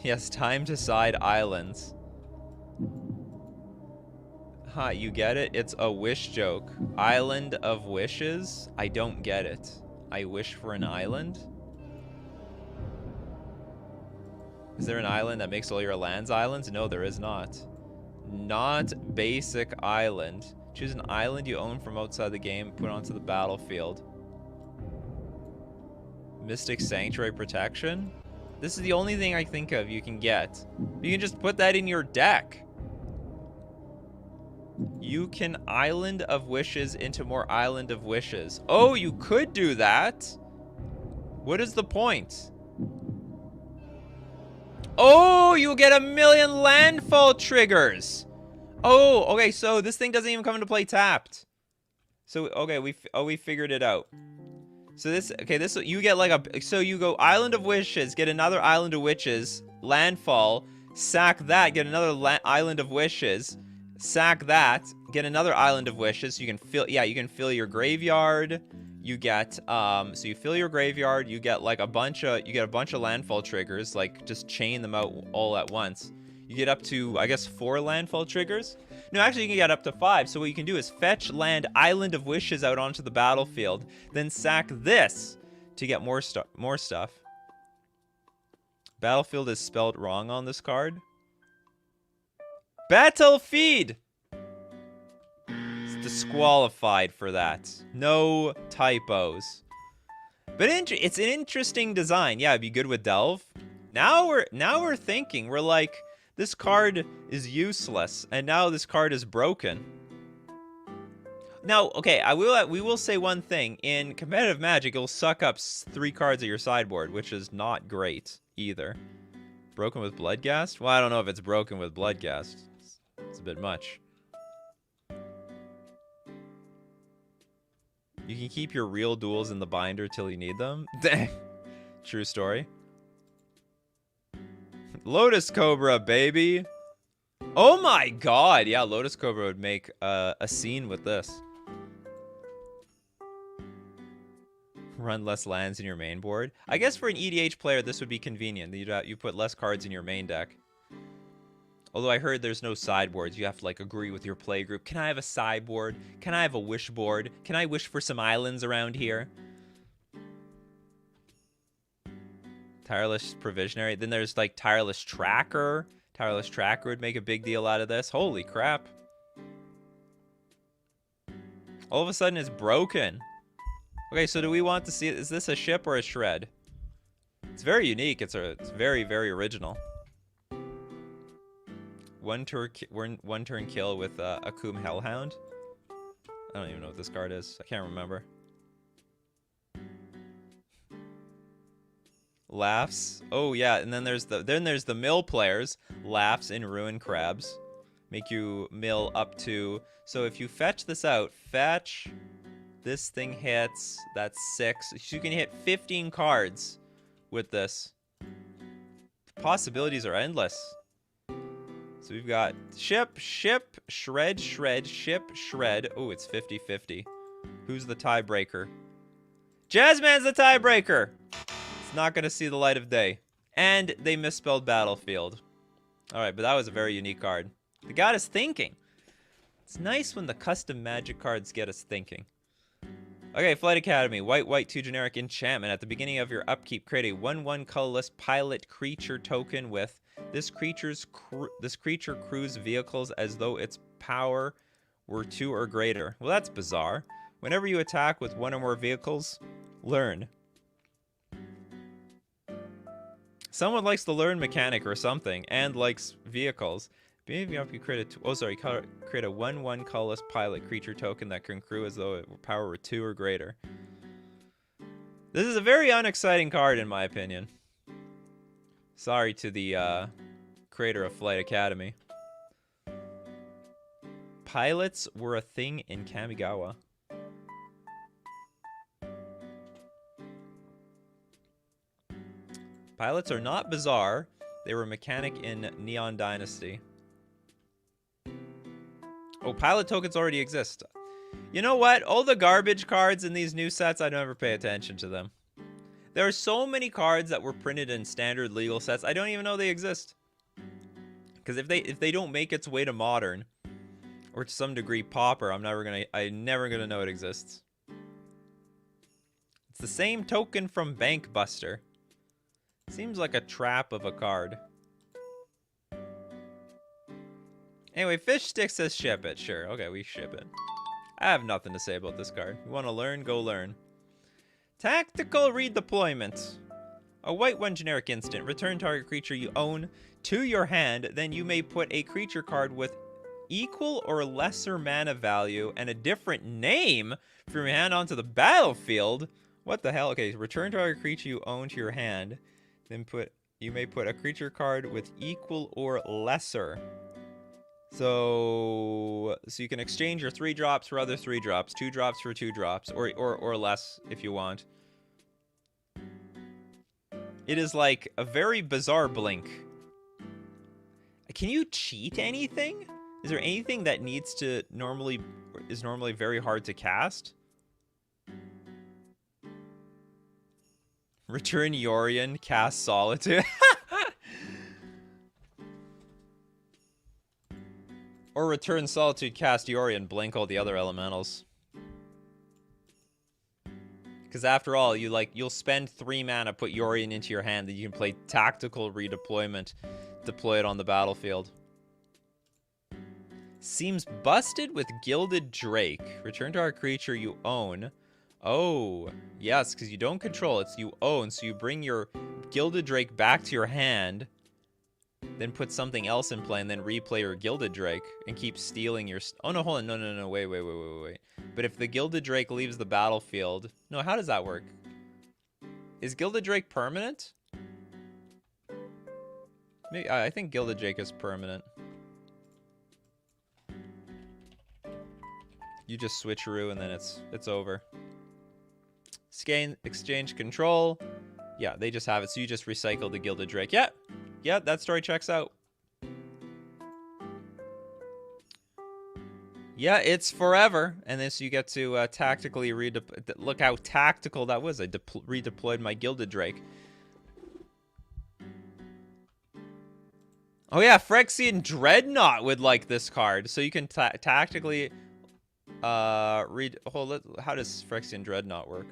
Yes, time to side islands. Huh, you get it? It's a wish joke. Island of Wishes? I don't get it. I wish for an island? Is there an island that makes all your lands islands? No, there is not. Not basic island. Choose an island you own from outside the game, put it onto the battlefield. Mystic Sanctuary Protection? This is the only thing I think of you can get. You can just put that in your deck. You can Island of Wishes into more Island of Wishes. Oh, you could do that. What is the point? Oh, you get 1,000,000 landfall triggers. Oh, okay, so this thing doesn't even come into play tapped. So, okay, we figured it out. So this, okay, this, you get like a, so you go Island of Wishes, get another Island of Witches, landfall, sack that, get another Island of Wishes, sack that, get another Island of Wishes, so you can fill, yeah, you can fill your graveyard, you get, so you fill your graveyard, you get like a bunch of landfall triggers, like just chain them out all at once. You get up to, I guess, 4 landfall triggers. No, actually, you can get up to 5. So what you can do is fetch land Island of Wishes out onto the battlefield, then sack this to get more stuff. Battlefield is spelled wrong on this card. Battlefield! It's disqualified for that. No typos. But it's an interesting design. Yeah, it'd be good with Delve. Now we're thinking. We're like, this card is useless, and now this card is broken. Now, okay, we will say one thing. In competitive Magic, it'll suck up 3 cards at your sideboard, which is not great either. Broken with Bloodghast? Well, I don't know if it's broken with Bloodghast. It's a bit much. You can keep your real duels in the binder till you need them. True story. Lotus Cobra, baby. Oh my god. Yeah, Lotus Cobra would make a scene with this. Run less lands in your main board. I guess for an EDH player, this would be convenient. You put less cards in your main deck. Although I heard there's no sideboards. You have to like agree with your play group. Can I have a sideboard? Can I have a wish board? Can I wish for some islands around here? Tireless Provisionary. Then there's like Tireless Tracker. Tireless Tracker would make a big deal out of this. Holy crap. All of a sudden it's broken. Okay, so do we want to see it? Is this a ship or a shred? It's very unique. It's very, very original. One turn kill with Akum Hellhound. I don't even know what this card is. I can't remember. Laughs. Oh yeah, and then there's the mill players. Laughs in Ruin Crabs. Make you mill up to. So if you fetch this out, fetch. This thing hits. That's 6. So you can hit 15 cards with this. The possibilities are endless. So we've got ship, shred, ship, shred. Oh, it's 50-50. Who's the tiebreaker? Jazzman's the tiebreaker! It's not going to see the light of day. And they misspelled Battlefield. Alright, but that was a very unique card. They got us thinking. It's nice when the custom Magic cards get us thinking. Okay, Flight Academy. White, 2 generic enchantment. At the beginning of your upkeep, create a 1/1 colorless pilot creature token with this creature crews vehicles as though its power were 2 or greater. Well, that's bizarre. Whenever you attack with 1 or more vehicles, learn. Someone likes the learn mechanic or something, and likes vehicles. Beginning of you create a 1/1 colorless pilot creature token that can crew as though its power were 2 or greater. This is a very unexciting card in my opinion. Sorry to the creator of Flight Academy. Pilots were a thing in Kamigawa. Pilots are not bizarre. They were a mechanic in Neon Dynasty. Oh, pilot tokens already exist. You know what? All the garbage cards in these new sets, I never pay attention to them. There are so many cards that were printed in standard legal sets, I don't even know they exist. Because if they don't make its way to modern, or to some degree Pauper, I'm never gonna know it exists. It's the same token from Bank Buster. Seems like a trap of a card. Anyway, Fish Stick says ship it. Sure, okay, we ship it. I have nothing to say about this card. You want to learn? Go learn. Tactical Redeployment. A white 1 generic instant. Return target creature you own to your hand. Then you may put a creature card with equal or lesser mana value and a different name from your hand onto the battlefield. What the hell? Okay, return target creature you own to your hand. Then you may put a creature card with equal or lesser. So you can exchange your 3 drops for other 3 drops, 2 drops for 2 drops, or less if you want. It is like a very bizarre blink. Can you cheat anything? Is there anything that is normally very hard to cast? Return Yorion, cast Solitude. Or return Solitude, cast Yorion, blink all the other elementals. Because after all, you'll spend 3 mana, put Yorion into your hand, then you can play Tactical Redeployment, deploy it on the battlefield. Seems busted with Gilded Drake. Return to our creature you own. Oh, yes, because you don't control it, so you own, so you bring your Gilded Drake back to your hand, then put something else in play, and then replay your Gilded Drake, and keep stealing your... Oh, no, hold on. No. Wait. But if the Gilded Drake leaves the battlefield... No, how does that work? Is Gilded Drake permanent? Maybe, I think Gilded Drake is permanent. You just switcheroo, and then it's over. Exchange control. Yeah, they just have it, so you just recycle the Gilded Drake. Yeah, that story checks out. Yeah, it's forever. And then so you get to tactically redeploy. Look how tactical that was. I redeployed my Gilded Drake. Oh yeah, Phyrexian Dreadnought would like this card. So you can tactically how does Phyrexian Dreadnought work?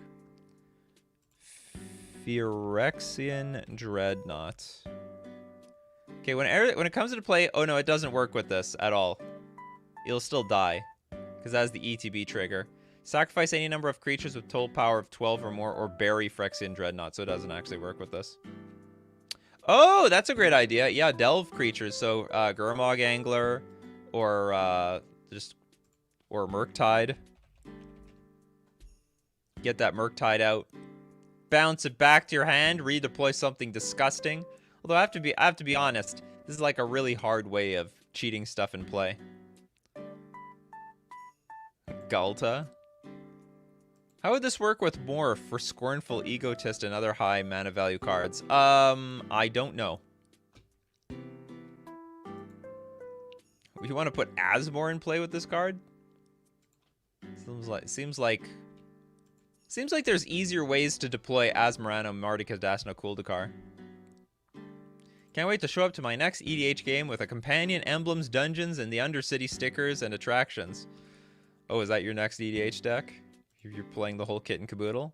Phyrexian Dreadnought. Okay, when it comes into play, oh no, it doesn't work with this at all. It'll still die, because that has the ETB trigger. Sacrifice any number of creatures with total power of 12 or more, or bury Phyrexian Dreadnought, so it doesn't actually work with this. Oh, that's a great idea. Yeah, delve creatures, so Gurmag Angler, or Murktide. Get that Murktide out. Bounce it back to your hand, redeploy something disgusting. Although I have to be honest, this is like a really hard way of cheating stuff in play. Ghalta. How would this work with Morph for Scornful Egotist and other high mana value cards? I don't know. You want to put Asmore in play with this card? Seems like there's easier ways to deploy Asmorano, Martika, Dasno, Kuldakar. Can't wait to show up to my next EDH game with a companion, emblems, dungeons, and the Undercity stickers and attractions. Oh, is that your next EDH deck? You're playing the whole kit and caboodle?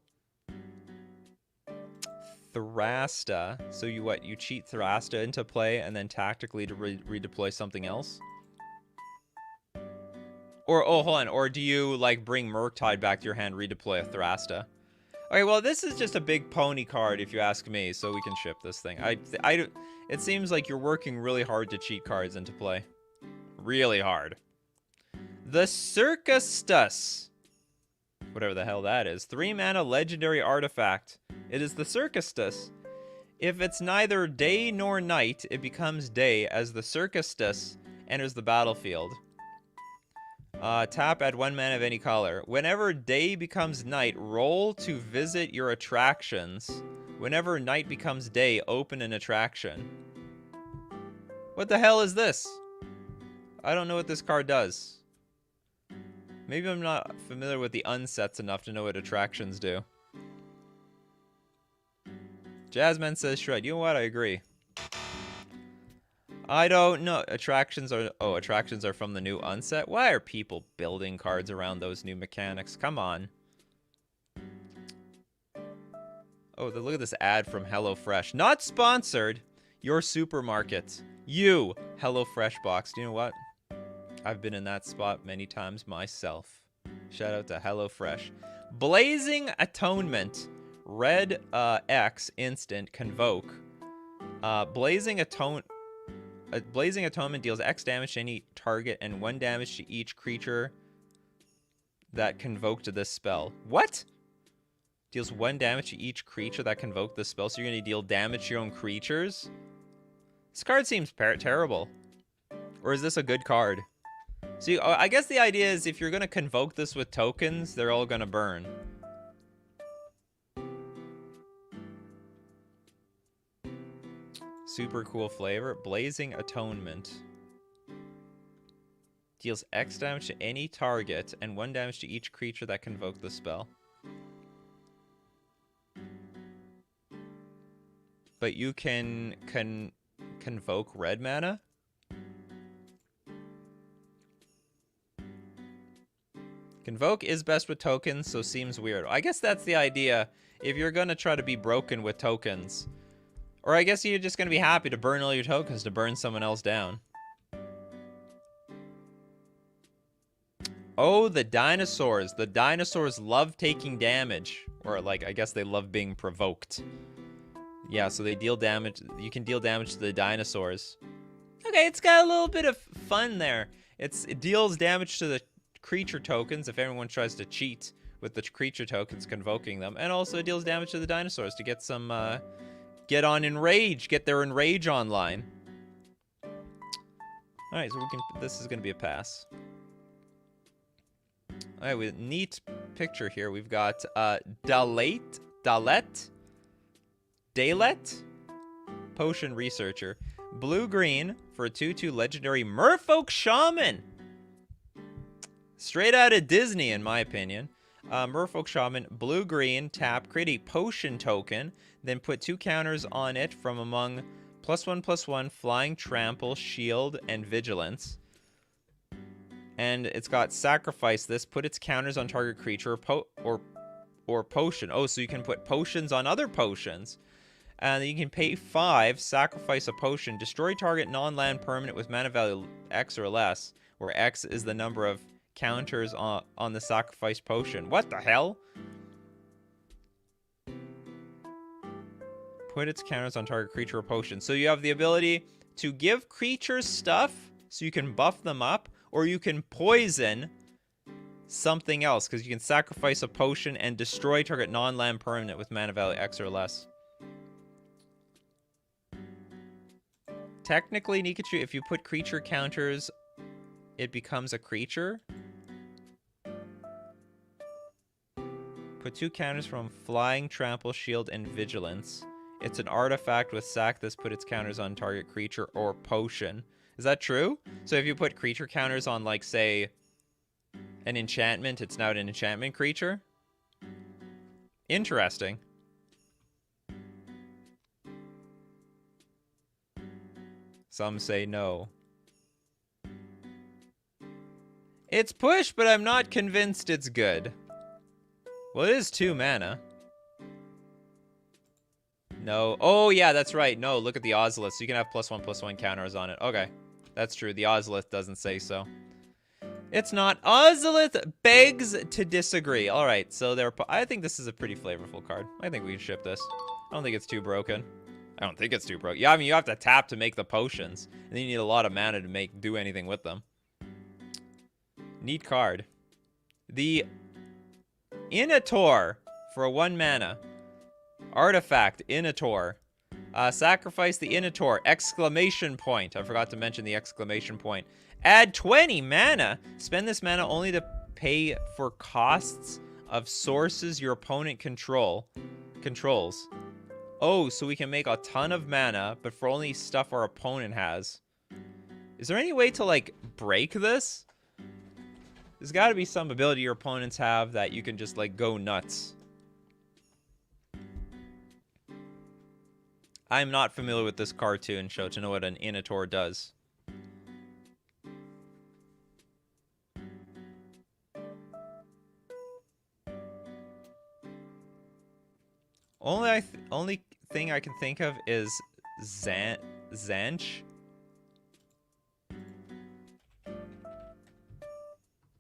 Thrasta. So you cheat Thrasta into play and then tactically to redeploy something else? Or, oh, hold on. Or do you, like, bring Murktide back to your hand, redeploy a Thrasta? Okay, well, this is just a big pony card, if you ask me, so we can ship this thing. It seems like you're working really hard to cheat cards into play. Really hard. The Circus. Whatever the hell that is. 3 mana legendary artifact. It is the Circus. If it's neither day nor night, it becomes day as the Circus enters the battlefield. Tap, add 1 mana of any color. Whenever day becomes night, roll to visit your attractions. Whenever night becomes day, open an attraction. What the hell is this? I don't know what this card does. Maybe I'm not familiar with the unsets enough to know what attractions do. Jasmine says Shred. You know what? I agree. I don't know. Attractions are from the new unset? Why are people building cards around those new mechanics? Come on. Oh, look at this ad from HelloFresh. Not sponsored. Your supermarket. You, HelloFresh box. Do you know what? I've been in that spot many times myself. Shout out to HelloFresh. Blazing Atonement. Red X instant convoke. Blazing Atonement deals X damage to any target and 1 damage to each creature that convoked this spell. What? Deals 1 damage to each creature that convoked this spell, so you're going to deal damage to your own creatures? This card seems terrible. Or is this a good card? See, I guess the idea is if you're going to convoke this with tokens, they're all going to burn. Super cool flavor. Blazing Atonement. Deals X damage to any target and 1 damage to each creature that convoked the spell. But you can convoke red mana? Convoke is best with tokens, so seems weird. I guess that's the idea. If you're going to try to be broken with tokens. Or I guess you're just going to be happy to burn all your tokens to burn someone else down. Oh, the dinosaurs. The dinosaurs love taking damage. Or, like, I guess they love being provoked. Yeah, so they deal damage. You can deal damage to the dinosaurs. Okay, it's got a little bit of fun there. It deals damage to the creature tokens if everyone tries to cheat with the creature tokens, convoking them. And also it deals damage to the dinosaurs to get some, get on Enrage. Get their Enrage online. Alright, so this is going to be a pass. Alright, with neat picture here. We've got, Dalet? Potion Researcher. Blue-green for a 2/2 legendary Merfolk Shaman. Straight out of Disney, in my opinion. Merfolk Shaman, blue-green, tap, create a potion token, then put 2 counters on it from among +1/+1, flying, trample, shield, and vigilance. And it's got sacrifice this, put its counters on target creature or potion. Oh, so you can put potions on other potions. And then you can pay 5, sacrifice a potion, destroy target non-land permanent with mana value X or less, where X is the number of counters on the sacrifice potion. What the hell? Put its counters on target creature or potion. So you have the ability to give creatures stuff so you can buff them up, or you can poison something else because you can sacrifice a potion and destroy target non-land permanent with mana value X or less. Technically, Nikachu, if you put creature counters, it becomes a creature. Put 2 counters from flying, trample, shield, and vigilance. It's an artifact with sack that's put its counters on target creature or potion. Is that true? So if you put creature counters on, like, say, an enchantment, it's now an enchantment creature? Interesting. Some say no. It's push, but I'm not convinced it's good. Well, it is 2 mana. No. Oh, yeah, that's right. No, look at the Ozolith. So you can have +1/+1 counters on it. Okay, that's true. The Ozolith doesn't say so. It's not. Ozolith begs to disagree. All right, so I think this is a pretty flavorful card. I think we can ship this. I don't think it's too broken. I don't think it's too broken. Yeah, I mean, you have to tap to make the potions. And then you need a lot of mana to do anything with them. Neat card. The Innator for a 1 mana. Artifact, Innator. Sacrifice the Innator. Exclamation point. I forgot to mention the exclamation point. Add 20 mana. Spend this mana only to pay for costs of sources your opponent controls. Oh, so we can make a ton of mana, but for only stuff our opponent has. Is there any way to, like, break this? There's got to be some ability your opponents have that you can just, like, go nuts. I'm not familiar with this cartoon show to know what an Innator does. Only thing I can think of is Zanch.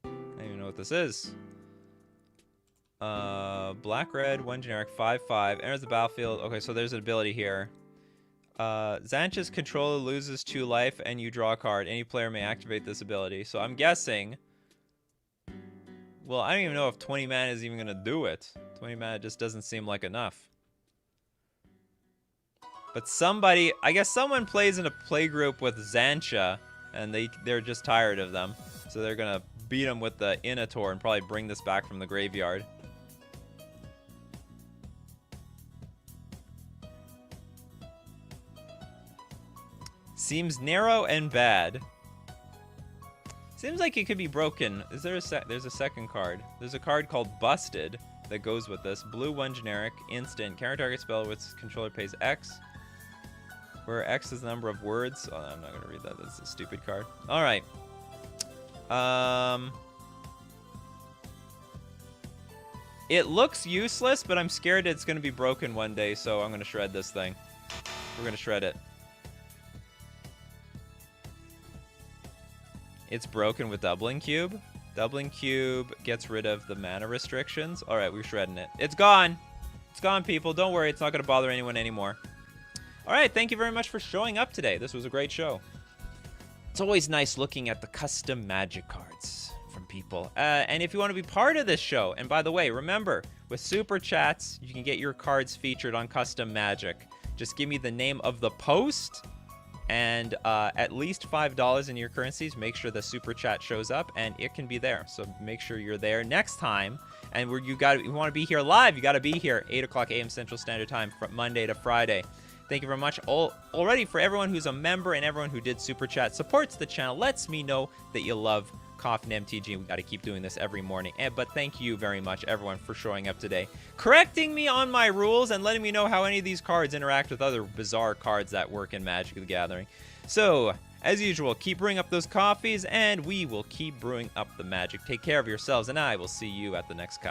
I don't even know what this is. Black red, 1 generic, 5/5 enters the battlefield. Okay, so there's an ability here. Zanch's controller loses 2 life and you draw a card. Any player may activate this ability. So I'm guessing. Well, I don't even know if 20 mana is even gonna do it. 20 mana just doesn't seem like enough. But somebody, I guess someone plays in a playgroup with Zancha, and they're just tired of them. So they're gonna beat them with the Innator and probably bring this back from the graveyard. Seems narrow and bad. Seems like it could be broken. Is there there's a second card. There's a card called Busted that goes with this. Blue 1 generic, instant. Counter target spell with controller pays X. Where X is the number of words. Oh, I'm not gonna read that. That's a stupid card. Alright. It looks useless, but I'm scared it's gonna be broken one day, so I'm gonna shred this thing. We're gonna shred it. It's broken with Doubling Cube. Doubling Cube gets rid of the mana restrictions. All right, we're shredding it. It's gone. It's gone, people. Don't worry. It's not going to bother anyone anymore. All right, thank you very much for showing up today. This was a great show. It's always nice looking at the custom Magic cards from people. And if you want to be part of this show, and by the way, remember, with Super Chats, you can get your cards featured on Custom Magic. Just give me the name of the post and at least $5 in your currencies. Make sure the Super Chat shows up, and it can be there. So make sure you're there next time. And you want to be here live, you got to be here 8 o'clock a.m. Central Standard Time from Monday to Friday. Thank you very much already for everyone who's a member and everyone who did Super Chat. Supports the channel, lets me know that you love Coffee and MTG. We got to keep doing this every morning. But thank you very much, everyone, for showing up today. Correcting me on my rules and letting me know how any of these cards interact with other bizarre cards that work in Magic the Gathering. So, as usual, keep brewing up those coffees, and we will keep brewing up the magic. Take care of yourselves, and I will see you at the next cup.